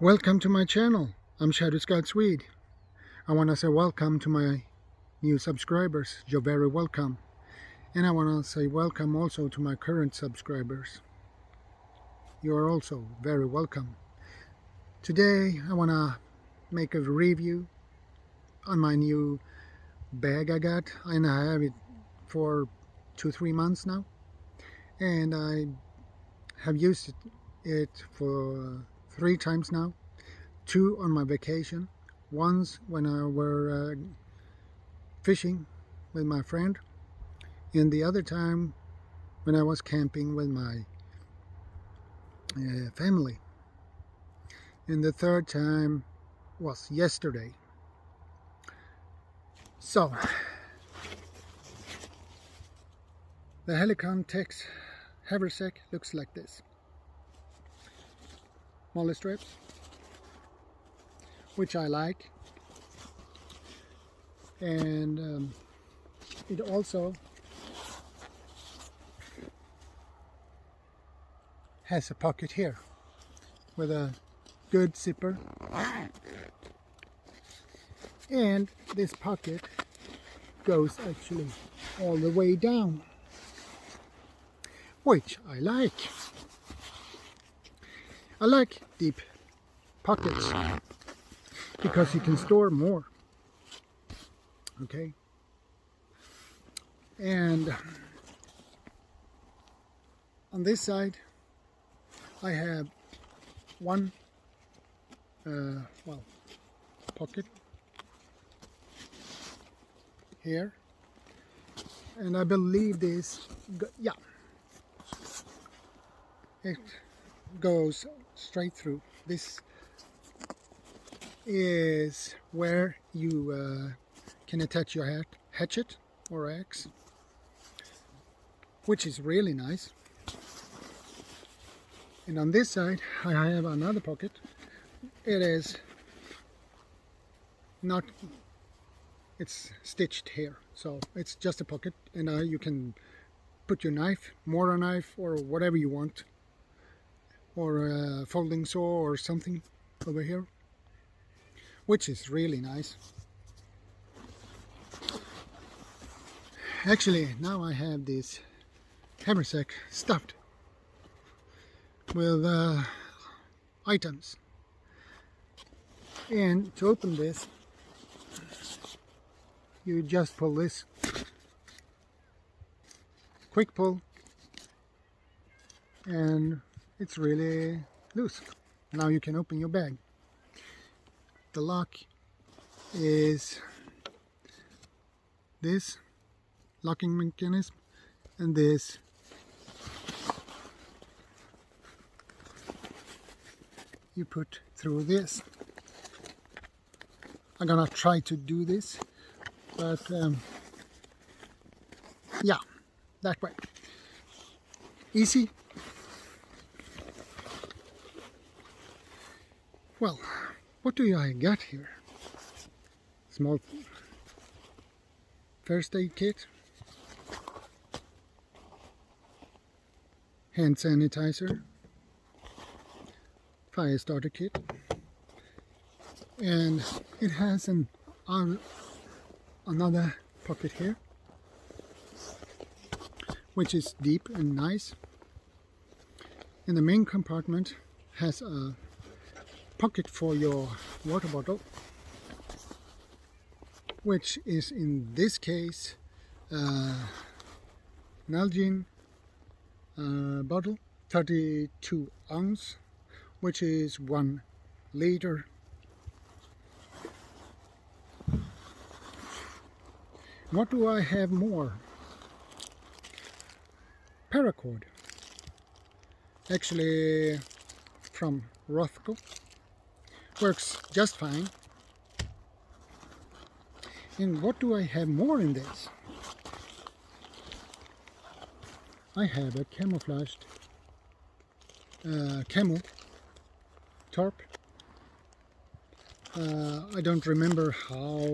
Welcome to my channel. I'm ShadowScoutSwede. I want to say welcome to my new subscribers. You're very welcome. And I want to say welcome also to my current subscribers. You are also very welcome. Today I want to make a review on my new bag I got. And I have it for 2-3 months now. And I have used it for 3 times now. 2 on my vacation. Once when I were fishing with my friend, and the other time when I was camping with my family. And the third time was yesterday. So the Helikon Tex haversack looks like this. Molly strips, which I like, and it also has a pocket here with a good zipper, and this pocket goes actually all the way down, which I like. I like deep pockets because you can store more. Okay, and on this side I have one pocket here, and I believe this it goes straight through. This is where you can attach your hatchet or axe, which is really nice. And on this side I have another pocket. It is not, it's stitched here, so it's just a pocket, and you can put your knife, mortar knife, or whatever you want, or a folding saw or something over here, which is really nice. Actually, now I have this haversack stuffed with items, and to open this you just pull this, quick pull, and it's really loose. Now you can open your bag. The lock is this locking mechanism, and this you put through this. I'm gonna try to do this, but yeah, that way. Easy. Well, what do I got here? Small first aid kit, hand sanitizer, fire starter kit, and it has another pocket here, which is deep and nice. And the main compartment has a pocket for your water bottle, which is in this case Nalgene bottle, 32 ounce, which is 1 liter. What do I have more? Paracord, actually from Rothko, works just fine. And what do I have more in this? I have a camouflaged camo tarp. I don't remember how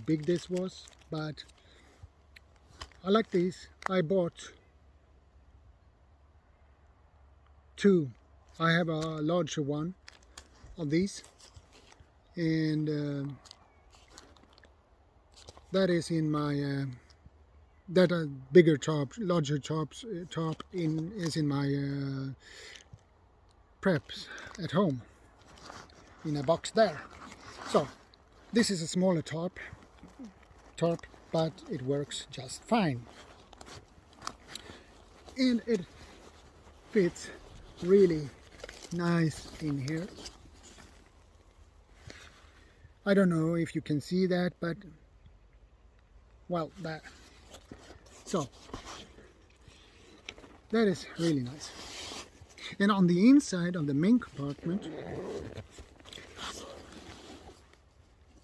big this was, but I like these. I bought 2. I have a larger one, of these, and that is in my that bigger top, larger top is in my preps at home in a box there. So this is a smaller tarp, but it works just fine, and it fits really nice in here. I don't know if you can see that, but well, that. So that is really nice. And on the inside of the main compartment,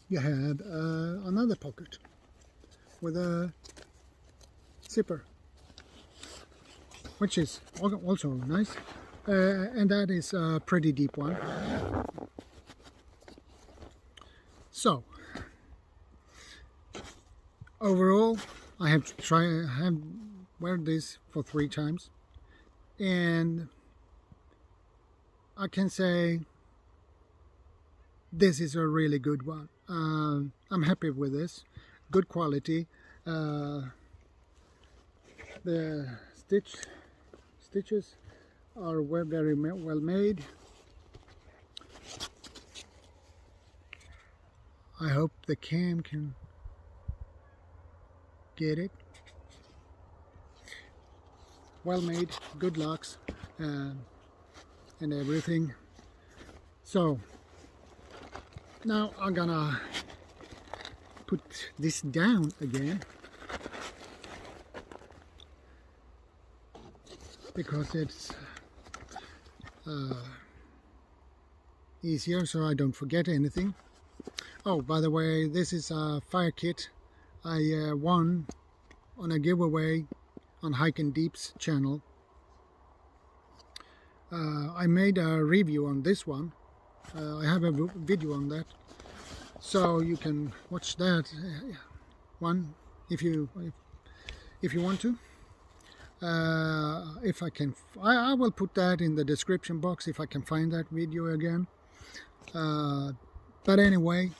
you have another pocket with a zipper, which is also nice, and that is a pretty deep one. So overall, I have wear this for 3 times, and I can say this is a really good one. I'm happy with this. Good quality. The stitches are very well made. I hope the cam can get it. Well made, good locks, and everything. So now I'm gonna put this down again, because it's easier, so I don't forget anything. Oh, by the way, this is a fire kit I won on a giveaway on Hike and Deep's channel. I made a review on this one. I have a video on that, so you can watch that one if you want to. If I can, I will put that in the description box if I can find that video again. But anyway,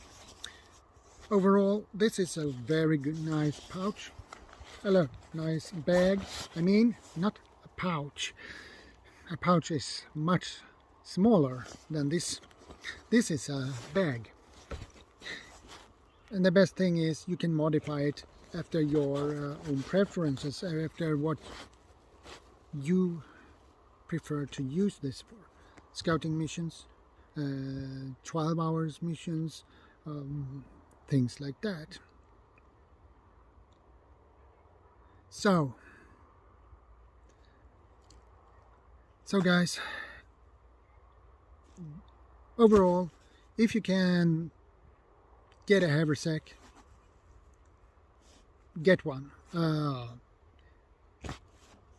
overall, this is a very good, nice pouch. Hello, nice bag. I mean, not a pouch. A pouch is much smaller than this. This is a bag. And the best thing is you can modify it after your own preferences, after what you prefer to use this for. Scouting missions, 12 hours missions, things like that. So guys, overall, if you can get a haversack, get one. A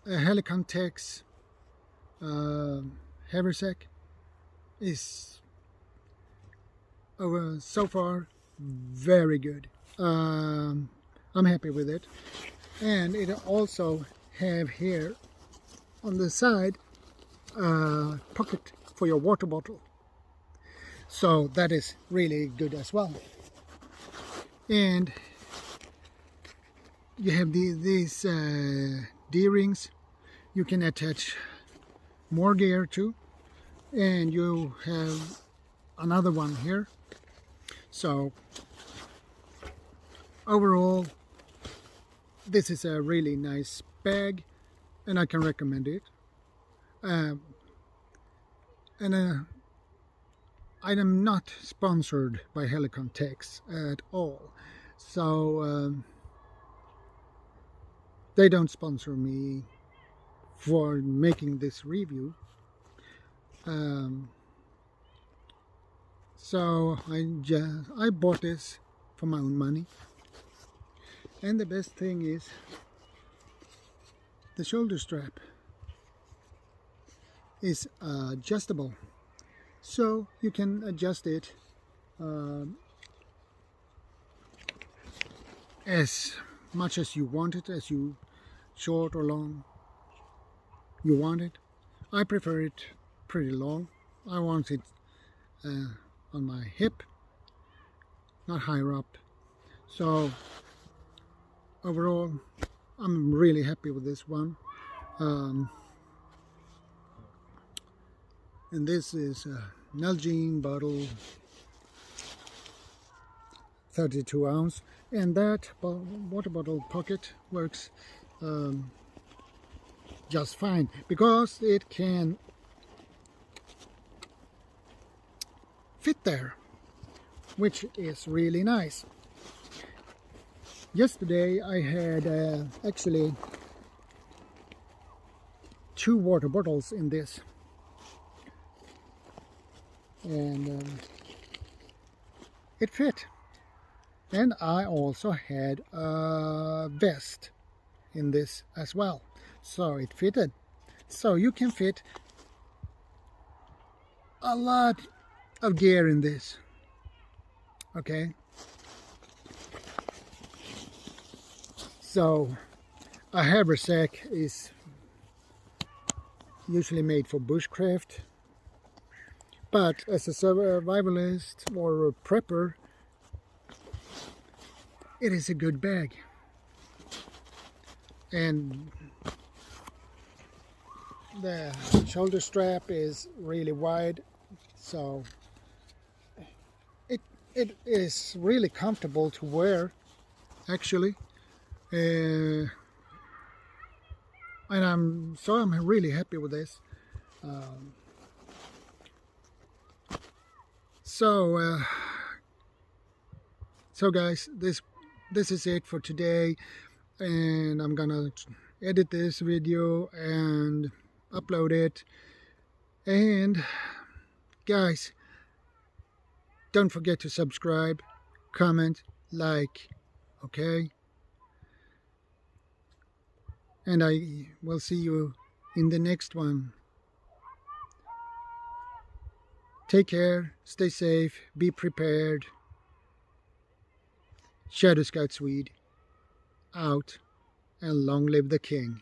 Helikon Tex haversack is so far very good. I'm happy with it, and it also have here on the side a pocket for your water bottle, so that is really good as well. And you have these D-rings you can attach more gear to, and you have another one here. So overall, this is a really nice bag, and I can recommend it. And I am not sponsored by Helikon Tex at all, so they don't sponsor me for making this review. So I bought this for my own money, and the best thing is the shoulder strap is adjustable, so you can adjust it as much as you want it, as you short or long you want it. I prefer it pretty long. I want it on my hip, not higher up. So overall, I'm really happy with this one. And this is a Nalgene bottle, 32 ounce, and that water bottle pocket works just fine because it can fit there, which is really nice. Yesterday I had actually 2 water bottles in this, and it fit. And I also had a vest in this as well, so it fitted. So you can fit a lot of gear in this. Okay, so a haversack is usually made for bushcraft, but as a survivalist or a prepper, it is a good bag. And the shoulder strap is really wide, so it is really comfortable to wear, actually. And I'm really happy with this. So guys, this is it for today, and I'm gonna edit this video and upload it. And guys, don't forget to subscribe, comment, like, okay? And I will see you in the next one. Take care, stay safe, be prepared. ShadowScoutSwede out, and long live the king.